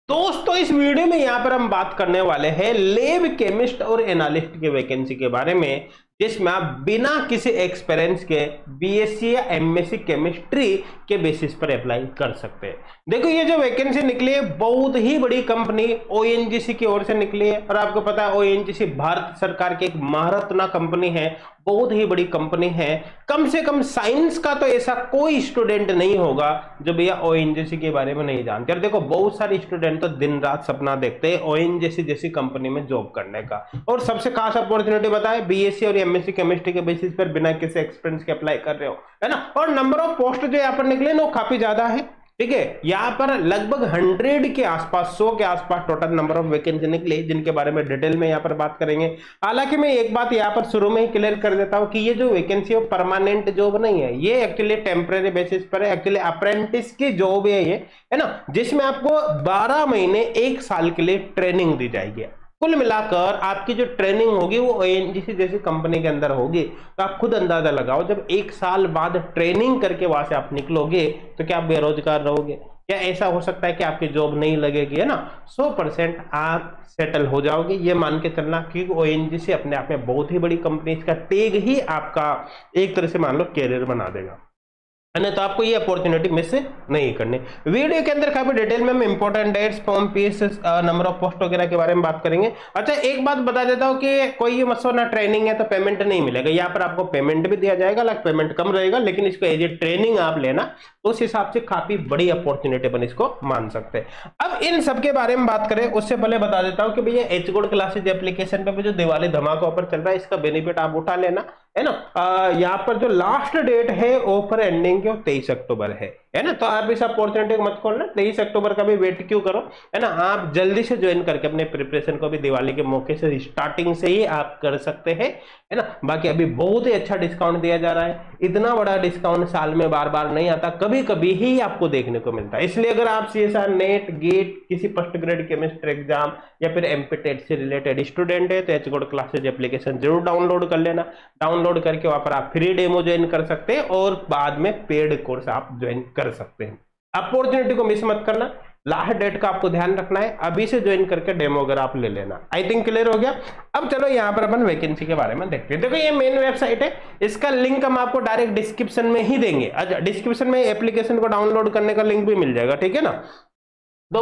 दोस्तों इस वीडियो में यहां पर हम बात करने वाले हैं लैब केमिस्ट और एनालिस्ट के वैकेंसी के बारे में, जिसमें आप बिना किसी एक्सपीरियंस के बीएससी या एमएससी केमिस्ट्री के बेसिस पर अप्लाई कर सकते हैं। देखो ये जो वैकेंसी निकली है बहुत ही बड़ी कंपनी ओएनजीसी की ओर से निकली है, और आपको पता है ओएनजीसी भारत सरकार की एक महारत्ना कंपनी है, बहुत ही बड़ी कंपनी है। कम से कम साइंस का तो ऐसा कोई स्टूडेंट नहीं होगा जो भैया ओएनजीसी के बारे में नहीं जानते। और देखो बहुत सारे स्टूडेंट तो दिन रात सपना देखते हैं ओएनजीसी जैसी कंपनी में जॉब करने का, और सबसे खास अपॉर्चुनिटी बताए बीएससी और एमएससी केमिस्ट्री के बेसिस पर बिना किसी एक्सपीरियंस के अप्लाई कर रहे हो, है ना। और नंबर ऑफ पोस्ट जो यहाँ पर निकले ना वो काफी ज्यादा है, ठीक है। यहाँ पर लगभग 100 के आसपास, 100 के आसपास टोटल नंबर ऑफ वैकेंसी निकले, जिनके बारे में डिटेल में यहाँ पर बात करेंगे। हालांकि मैं एक बात यहाँ पर शुरू में ही क्लियर कर देता हूँ कि ये जो वैकेंसी है परमानेंट जॉब नहीं है, ये एक्चुअली टेम्परेरी बेसिस पर है। एक्चुअली अप्रेंटिस की जॉब है ये, है ना, जिसमें आपको 12 महीने 1 साल के लिए ट्रेनिंग दी जाएगी। कुल मिलाकर आपकी जो ट्रेनिंग होगी वो ओएनजीसी जैसी कंपनी के अंदर होगी। तो आप खुद अंदाजा लगाओ, जब 1 साल बाद ट्रेनिंग करके वहां से आप निकलोगे तो क्या आप बेरोजगार रहोगे? या ऐसा हो सकता है कि आपकी जॉब नहीं लगेगी, है ना। 100% आप सेटल हो जाओगे, ये मान के चलना, क्योंकि ओएनजीसी अपने आप में बहुत ही बड़ी कंपनी, इसका टैग ही आपका एक तरह से मान लो कैरियर बना देगा, है ना। तो आपको ये अपॉर्चुनिटी मिस नहीं करनी। वीडियो के अंदर काफी डिटेल में हम important dates, form fees, number of post वगैरह के बारे में बात करेंगे। अच्छा एक बात बता देता हूँ कि कोई ये मत सोचना ट्रेनिंग है तो पेमेंट नहीं मिलेगा, यहाँ पर आपको पेमेंट भी दिया जाएगा, अलग पेमेंट कम रहेगा, लेकिन इसको एज ए ट्रेनिंग आप लेना तो उस हिसाब से काफी बड़ी अपॉर्चुनिटी बन इसको मान सकते हैं। अब इन सब के बारे में बात करें उससे पहले बता देता हूँ कि भैया एच गोल्ड क्लासेज एप्लीकेशन पे भी जो दिवाली धमाका ऑफर चल रहा है, इसका बेनिफिट आप उठा लेना, है ना। यहाँ पर जो लास्ट डेट है ऑफर एंडिंग की 23 अक्टूबर है ना। तो आप इस अपॉर्चुनिटी को मत खोलना, 23 अक्टूबर का भी वेट क्यों करो, है ना। आप जल्दी से ज्वाइन करके अपने प्रिपरेशन को भी दिवाली के मौके से स्टार्टिंग से ही आप कर सकते हैं, है ना। बाकी अभी बहुत ही अच्छा डिस्काउंट दिया जा रहा है, इतना बड़ा डिस्काउंट साल में बार बार नहीं आता, कभी कभी ही आपको देखने को मिलता है। इसलिए अगर आप सीएसआर, नेट, गेट, किसी पोस्ट ग्रेड केमिस्ट्री एग्जाम या फिर एमपीटेट से रिलेटेड स्टूडेंट है तो एच गोल्ड क्लासेज एप्लीकेशन जरूर डाउनलोड कर लेना। डाउनलोड करके वहां पर आप फ्री डेमो ज्वाइन कर सकते हैं और बाद में पेड कोर्स आप ज्वाइन कर सकते हैं। अपॉर्चुनिटी को मिस मत करना, लास्ट डेट का आपको ध्यान रखना है, अभी से ज्वाइन करके डेमो अगर आप ले लेना। आई थिंक क्लियर हो गया। अब चलो यहाँ पर अपन वैकेंसी के बारे में देखते हैं। देखो ये मेन वेबसाइट है, इसका लिंक हम आपको डायरेक्ट डिस्क्रिप्शन में ही देंगे। अच्छा डिस्क्रिप्शन में एप्लीकेशन को डाउनलोड करने का लिंक भी मिल जाएगा, ठीक है ना। तो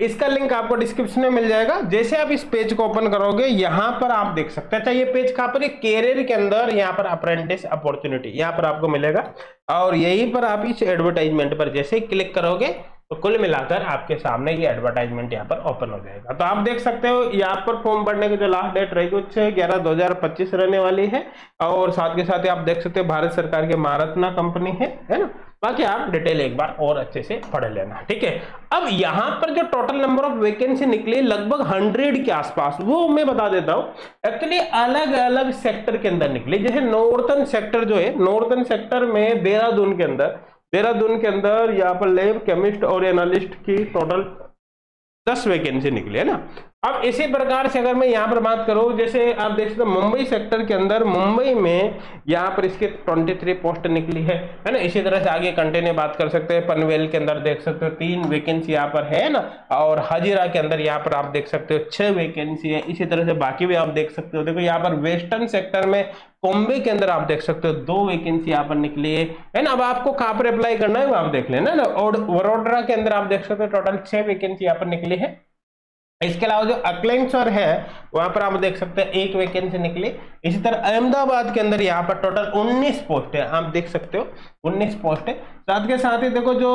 इसका लिंक आपको डिस्क्रिप्शन में मिल जाएगा। जैसे आप इस पेज को ओपन करोगे यहाँ पर आप देख सकते हैं। अच्छा ये पेज कहाँ पर है? कैरियर के अंदर यहाँ पर अप्रेंटिस अपॉर्चुनिटी यहाँ पर आपको मिलेगा, और यहीं पर आप इस एडवर्टाइजमेंट पर जैसे ही क्लिक करोगे तो कुल मिलाकर आपके सामने ये एडवर्टाइजमेंट यहाँ पर ओपन हो जाएगा। तो आप देख सकते हो यहाँ पर फॉर्म भरने की जो लास्ट डेट रहेगी 6/11/2025 रहने वाली है, और साथ के साथ ही आप देख सकते हो भारत सरकार की महारत्ना कंपनी है ना। बाकी आप डिटेल एक बार और अच्छे से पढ़ लेना, ठीक है। अब यहाँ पर जो टोटल नंबर ऑफ वैकेंसी निकली लगभग 100 के आसपास, वो मैं बता देता हूँ। एक्चुअली अलग अलग सेक्टर के अंदर निकली। जैसे नॉर्थन सेक्टर जो है, नॉर्थन सेक्टर में देहरादून के अंदर यहाँ पर लैब केमिस्ट और एनालिस्ट की टोटल 10 वैकेंसी निकली, है ना। अब इसी प्रकार से अगर मैं यहाँ पर बात करूँ, जैसे आप देख सकते हो मुंबई सेक्टर के अंदर, मुंबई में यहाँ पर इसके 23 पोस्ट निकली है ना। इसी तरह से आगे कंटिन्यू बात कर सकते हैं। पनवेल के अंदर देख सकते हो 3 वैकेंसी यहाँ पर है ना, और हाजिरा के अंदर यहाँ पर आप देख सकते हो 6 वैकेंसी है। इसी तरह से बाकी भी आप देख सकते हो। देखो यहाँ पर वेस्टर्न सेक्टर में बॉम्बे के अंदर आप देख सकते हो 2 वैकेंसी यहाँ पर निकली है ना। अब आपको कहाँ पर अप्लाई करना है वो आप देख लेना ना। और वडोदरा के अंदर आप देख सकते हो टोटल 6 वैकेंसी यहाँ पर निकली है। इसके अलावा जो अकलेंश्वर है वहां पर आप देख सकते हैं 1 वैकेंसी निकली। इसी तरह अहमदाबाद के अंदर यहाँ पर टोटल 19 पोस्ट है, आप देख सकते हो 19 पोस्ट है। साथ के साथ ही देखो जो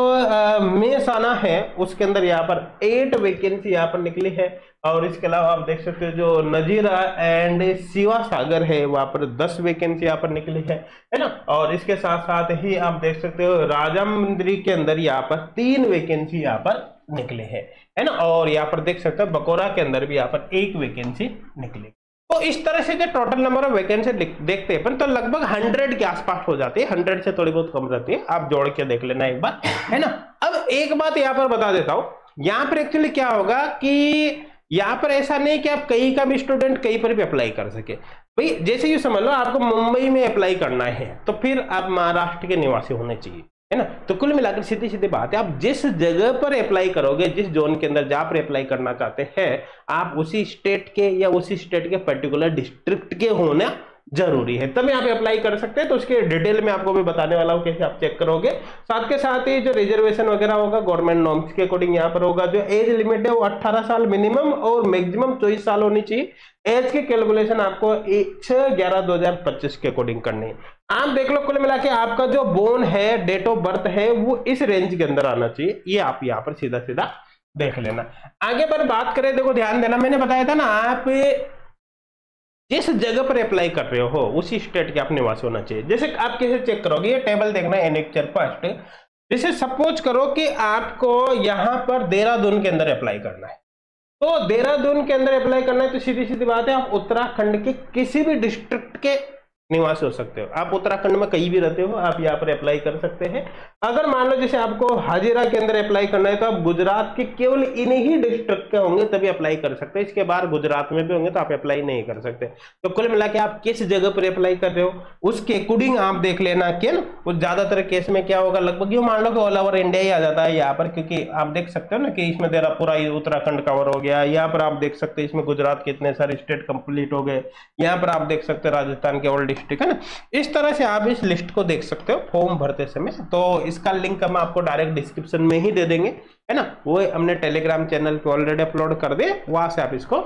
मेहसाना है उसके अंदर यहाँ पर 8 वैकेंसी यहाँ पर निकली है। और इसके अलावा आप देख सकते हो जो नजीरा एंड शिवा सागर है वहां पर 10 वैकेंसी यहाँ पर निकली है ना। और इसके साथ साथ ही आप देख सकते हो राजामंद्री के अंदर यहाँ पर 3 वैकेंसी यहाँ पर निकले है ना। और यहाँ पर देख सकते हो बकोरा के अंदर भी यहाँ पर 1 वैकेंसी निकली। तो इस तरह से जो टोटल नंबर ऑफ वैकेंसी देखते हैं तो लगभग 100 के आसपास हो जाती है, 100 से थोड़ी बहुत कम रहती है, आप जोड़ के देख लेना एक बार, है ना। अब एक बात यहाँ पर बता देता हूँ, यहाँ पर एक्चुअली क्या होगा कि यहाँ पर ऐसा नहीं कि आप कहीं का भी स्टूडेंट कहीं पर भी अप्लाई कर सके। भाई जैसे ये समझ लो आपको मुंबई में अप्लाई करना है तो फिर आप महाराष्ट्र के निवासी होने चाहिए, है ना। तो कुल मिलाकर सीधी सीधी बात है, आप जिस जगह पर अप्लाई करोगे, जिस जोन के अंदर जहां पर अप्लाई करना चाहते हैं, आप उसी स्टेट के या उसी स्टेट के पर्टिकुलर डिस्ट्रिक्ट के होना जरूरी है, तभी आप अप्लाई कर सकते हैं। तो उसके डिटेल में आपको भी बताने वाला हूं कैसे आप चेक करोगे। साथ के साथ ही जो रिजर्वेशन वगैरह होगा गवर्नमेंट नॉर्म्स के अकॉर्डिंग यहाँ पर होगा। जो एज लिमिट है वो 18 साल मिनिमम और मैक्सिमम 24 साल होनी चाहिए। एज की कैलकुलेशन आपको 6/11/2025 के अकॉर्डिंग करनी है। आप देख लो कुल मिला के आपका जो बोर्न है, डेट ऑफ बर्थ है, वो इस रेंज के अंदर आना चाहिए। ये आप यहाँ पर सीधा सीधा देख लेना। आगे पर बात करें, देखो ध्यान देना, मैंने बताया था ना, आप जिस जगह पर अप्लाई कर रहे हो उसी स्टेट के आप निवासी होना चाहिए। जैसे आप कैसे चेक करोगे, ये टेबल देखना है एनेक्चर फर्स्ट। जैसे सपोज करो कि आपको यहां पर देहरादून के अंदर अप्लाई करना है, तो देहरादून के अंदर अप्लाई करना है तो सीधी सीधी बात है, आप उत्तराखंड के किसी भी डिस्ट्रिक्ट के निवासी हो सकते हो। आप उत्तराखंड में कहीं भी रहते हो, आप यहाँ पर अप्लाई कर सकते हैं। अगर मान लो जैसे आपको हाजिरा के अंदर अप्लाई करना है, तो आप गुजरात के केवल इन्हीं डिस्ट्रिक्ट के होंगे तभी अप्लाई कर सकते हैं। इसके बाद गुजरात में भी होंगे तो आप अप्लाई नहीं कर सकते। तो कुल मिला के आप किस जगह पर अप्लाई कर रहे हो उसके अकॉर्डिंग आप देख लेना कि ना। ज्यादातर केस में क्या होगा, लगभग ये मान लो कि ऑल ओवर इंडिया ही आ जाता है यहाँ पर, क्योंकि आप देख सकते हो ना कि इसमें तेरा पूरा उत्तराखंड कवर हो गया। यहाँ पर आप देख सकते हैं इसमें गुजरात के इतने सारे स्टेट कंप्लीट हो गए। यहाँ पर आप देख सकते हो राजस्थान के ऑल डिस्ट्रिक्ट, है ना। इस तरह से आप इस लिस्ट को देख सकते हो फॉर्म भरते समय। तो इसका लिंक हम आपको डायरेक्ट डिस्क्रिप्शन में ही दे देंगे, है ना। वो हमने टेलीग्राम चैनल पे ऑलरेडी अपलोड कर दे, वहां से आप इसको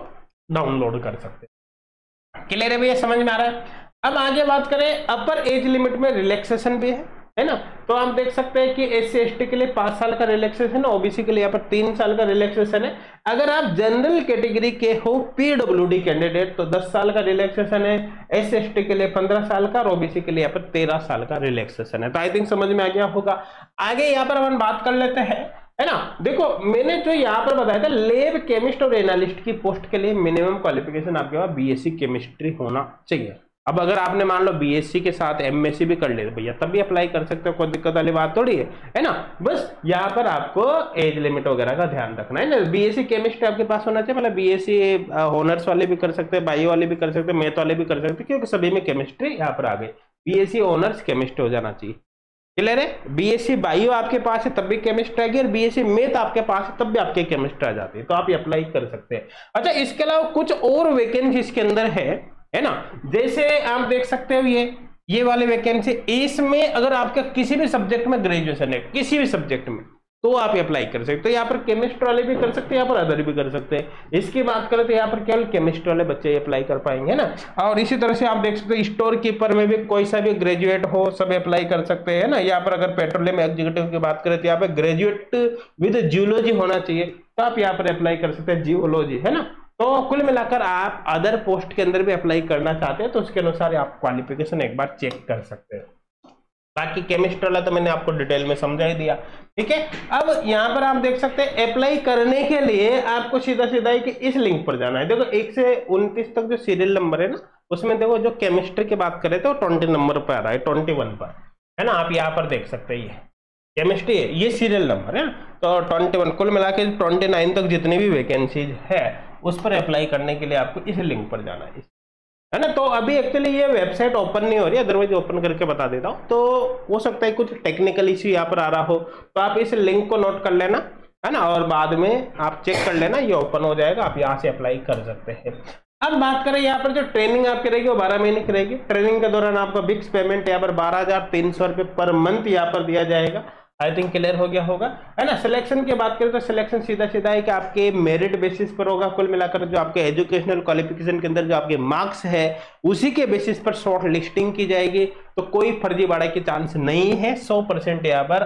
डाउनलोड कर सकते हैं। क्लियर है भैया, समझ में आ रहा है। अब आगे बात करें, अपर एज लिमिट में रिलैक्सेशन भी है ना। तो आप देख सकते हैं कि SC/ST के लिए 5 साल का रिलैक्सेशन है, ओबीसी के लिए यहाँ पर 3 साल का रिलैक्सेशन है। अगर आप जनरल कैटेगरी के हो PWD कैंडिडेट तो 10 साल का रिलैक्सेशन है। SC/ST के लिए 15 साल का और ओबीसी के लिए यहाँ पर 13 साल का रिलैक्सेशन है। तो आई थिंक समझ में आ गया होगा। आगे यहाँ पर हम बात कर लेते हैं, है ना। देखो मैंने जो यहाँ पर बताया था, लैब केमिस्ट और एनालिस्ट की पोस्ट के लिए मिनिमम क्वालिफिकेशन आपके पास BSc केमिस्ट्री होना चाहिए। अब अगर आपने मान लो BSc के साथ MSc भी कर लिया भैया, तब भी अप्लाई कर सकते हो, कोई दिक्कत वाली बात थोड़ी है ना। बस यहाँ पर आपको एज लिमिट वगैरह का ध्यान रखना है ना। BSc केमिस्ट्री आपके पास होना चाहिए, मतलब BSc ऑनर्स वाले भी कर सकते हैं, बायो वाले भी कर सकते हैं, मैथ वाले भी कर सकते हैं, क्योंकि सभी में केमिस्ट्री यहाँ पर आ गई। BSc ऑनर्स केमिस्ट्री हो जाना चाहिए। क्लियर है। BSc बायो आपके पास है तब भी केमिस्ट्री आएगी, और BSc मैथ आपके पास है तब भी आपके केमिस्ट्री आ जाती है। तो आप अप्लाई कर सकते हैं। अच्छा, इसके अलावा कुछ और वैकेंसी इसके अंदर है ना। जैसे आप देख सकते हो ये वाले वैकेंसी, इसमें अगर आपका किसी भी सब्जेक्ट में ग्रेजुएशन है, किसी भी सब्जेक्ट में, तो आप अप्लाई कर सकते हो। यहाँ पर केमिस्ट्री वाले भी कर सकते हैं, यहाँ पर अदर भी कर सकते हैं। इसकी बात करें तो यहाँ पर केवल केमिस्ट्री वाले बच्चे अप्लाई कर पाएंगे ना। और इसी तरह से आप देख सकते हो स्टोर कीपर में भी कोई सा भी ग्रेजुएट हो सब अप्लाई कर सकते हैं ना। यहाँ पर अगर पेट्रोलियम एग्जीक्यूटिव की बात करें तो यहाँ पर ग्रेजुएट विद जियोलॉजी होना चाहिए, तो आप यहाँ पर अप्लाई कर सकते हैं, जियोलॉजी, है ना। तो कुल मिलाकर आप अदर पोस्ट के अंदर भी अप्लाई करना चाहते हैं तो उसके अनुसार आप क्वालिफिकेशन एक बार चेक कर सकते हैं। बाकी केमिस्ट्री वाला तो मैंने आपको डिटेल में समझा ही दिया, ठीक है। अब यहाँ पर आप देख सकते हैं अप्लाई करने के लिए आपको सीधा सीधा है कि इस लिंक पर जाना है। देखो 1 से 29 तक जो सीरियल नंबर है ना, उसमें देखो जो केमिस्ट्री की बात करें तो 20 नंबर पर आ रहा है, 21 पर, है ना। आप यहाँ पर देख सकते हैं ये केमिस्ट्री है, ये सीरियल नंबर है। तो 21 कुल मिला के 29 तक जितनी भी वैकेंसीज है उस पर अप्लाई करने के लिए आपको इस लिंक पर जाना है ना। तो अभी एक्चुअली ये वेबसाइट ओपन नहीं हो रही है, अदरवाइज ओपन करके बता देता हूँ। तो हो सकता है कुछ टेक्निकल इश्यू यहाँ पर आ रहा हो, तो आप इस लिंक को नोट कर लेना, है ना, और बाद में आप चेक कर लेना, ये ओपन हो जाएगा, आप यहाँ से अप्लाई कर सकते हैं। अब बात करें यहाँ पर जो ट्रेनिंग आपकी रहेगी वो 12 महीने की रहेगी। ट्रेनिंग के दौरान आपको फिक्स पेमेंट यहाँ पर 12,300 रुपये पर मंथ यहाँ पर दिया जाएगा। आई थिंक क्लियर हो गया होगा, है ना। सिलेक्शन की बात करें तो सिलेक्शन सीधा सीधा है कि आपके मेरिट बेसिस पर होगा। कुल मिलाकर जो आपके एजुकेशनल क्वालिफिकेशन के अंदर जो आपके मार्क्स है उसी के बेसिस पर शॉर्ट लिस्टिंग की जाएगी। तो कोई फर्जीवाड़े की चांस नहीं है, 100% यहाँ पर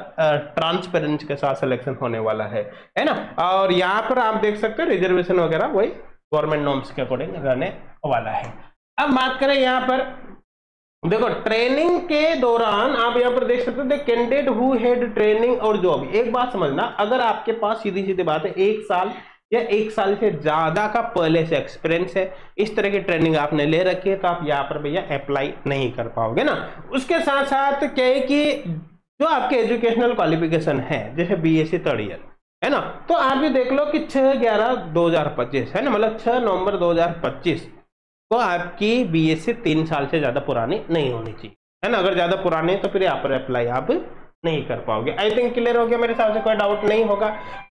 ट्रांसपेरेंसी के साथ सिलेक्शन होने वाला है ना। और यहाँ पर आप देख सकते हैं रिजर्वेशन वगैरह वही गवर्नमेंट नॉर्म्स के अकॉर्डिंग रहने वाला है। अब बात करें यहाँ पर, देखो ट्रेनिंग के दौरान आप यहाँ पर देख सकते हो कैंडिडेट हु हैड ट्रेनिंग और जॉब। एक बात समझना, अगर आपके पास सीधी सीधी बात है 1 साल या 1 साल से ज्यादा का पहले से एक्सपीरियंस है, इस तरह की ट्रेनिंग आपने ले रखी है, तो आप यहाँ पर भैया अप्लाई नहीं कर पाओगे ना। उसके साथ साथ क्या है कि जो आपके एजुकेशनल क्वालिफिकेशन है, जैसे BSc 3rd ईयर, है ना, तो आप भी देख लो कि 6/11/2025, है ना, मतलब 6 नवंबर 2025 तो आपकी BSc 3 साल से ज्यादा पुरानी नहीं होनी चाहिए, है ना। अगर ज्यादा पुरानी है तो फिर यहाँ पर अप्लाई आप नहीं कर पाओगे। आई थिंक क्लियर हो गया, मेरे हिसाब से कोई डाउट नहीं होगा।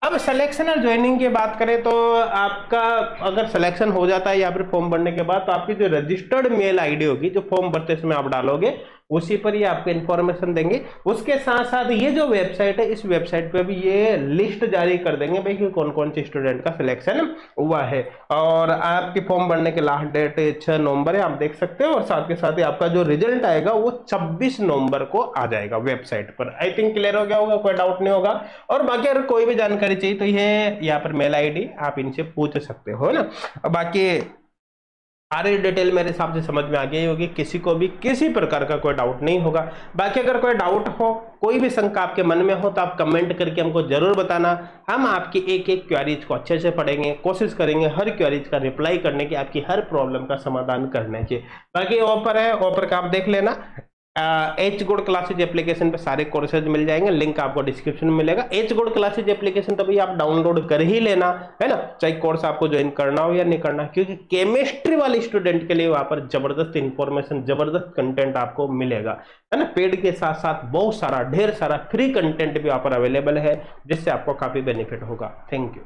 अब सिलेक्शन और ज्वाइनिंग की बात करें तो आपका अगर सिलेक्शन हो जाता है या फिर फॉर्म भरने के बाद, तो आपकी जो रजिस्टर्ड मेल आईडी होगी जो फॉर्म भरते समय आप डालोगे, उसी पर ये आपको इन्फॉर्मेशन देंगे। उसके साथ साथ ये जो वेबसाइट है, इस वेबसाइट पे भी ये लिस्ट जारी कर देंगे भाई कि कौन कौन से स्टूडेंट का सिलेक्शन हुआ है। और आपकी फॉर्म भरने की लास्ट डेट 6 नवंबर है, आप देख सकते हो। और साथ के साथ ही आपका जो रिजल्ट आएगा वो 26 नवंबर को आ जाएगा वेबसाइट पर। आई थिंक क्लियर हो गया होगा, कोई डाउट नहीं होगा। और बाकी अगर कोई भी जानकारी चाहिए तो ये यहाँ पर मेल आईडी आप इनसे पूछ सकते हो ना। बाकी सारी डिटेल मेरे हिसाब से समझ में आ गई होगी, किसी को भी किसी प्रकार का कोई डाउट नहीं होगा। बाकी अगर कोई डाउट हो, कोई भी शंका आपके मन में हो, तो आप कमेंट करके हमको जरूर बताना। हम आपकी एक एक क्वेरीज को अच्छे से पढ़ेंगे, कोशिश करेंगे हर क्वेरीज का रिप्लाई करने की, आपकी हर प्रॉब्लम का समाधान करने की। बाकी ऑफर है, ऑफर का आप देख लेना। एच गुड क्लासेज एप्लीकेशन पे सारे कोर्सेज मिल जाएंगे, लिंक आपको डिस्क्रिप्शन में मिलेगा। एच गुड क्लासेज एप्लीकेशन तो भी आप डाउनलोड कर ही लेना, है ना, चाहे कोर्स आपको ज्वाइन करना हो या नहीं करना, क्योंकि केमिस्ट्री वाले स्टूडेंट के लिए वहां पर जबरदस्त इंफॉर्मेशन, जबरदस्त कंटेंट आपको मिलेगा, है ना। पेड के साथ साथ बहुत सारा, ढेर सारा फ्री कंटेंट भी वहां पर अवेलेबल है, जिससे आपको काफी बेनिफिट होगा। Thank you.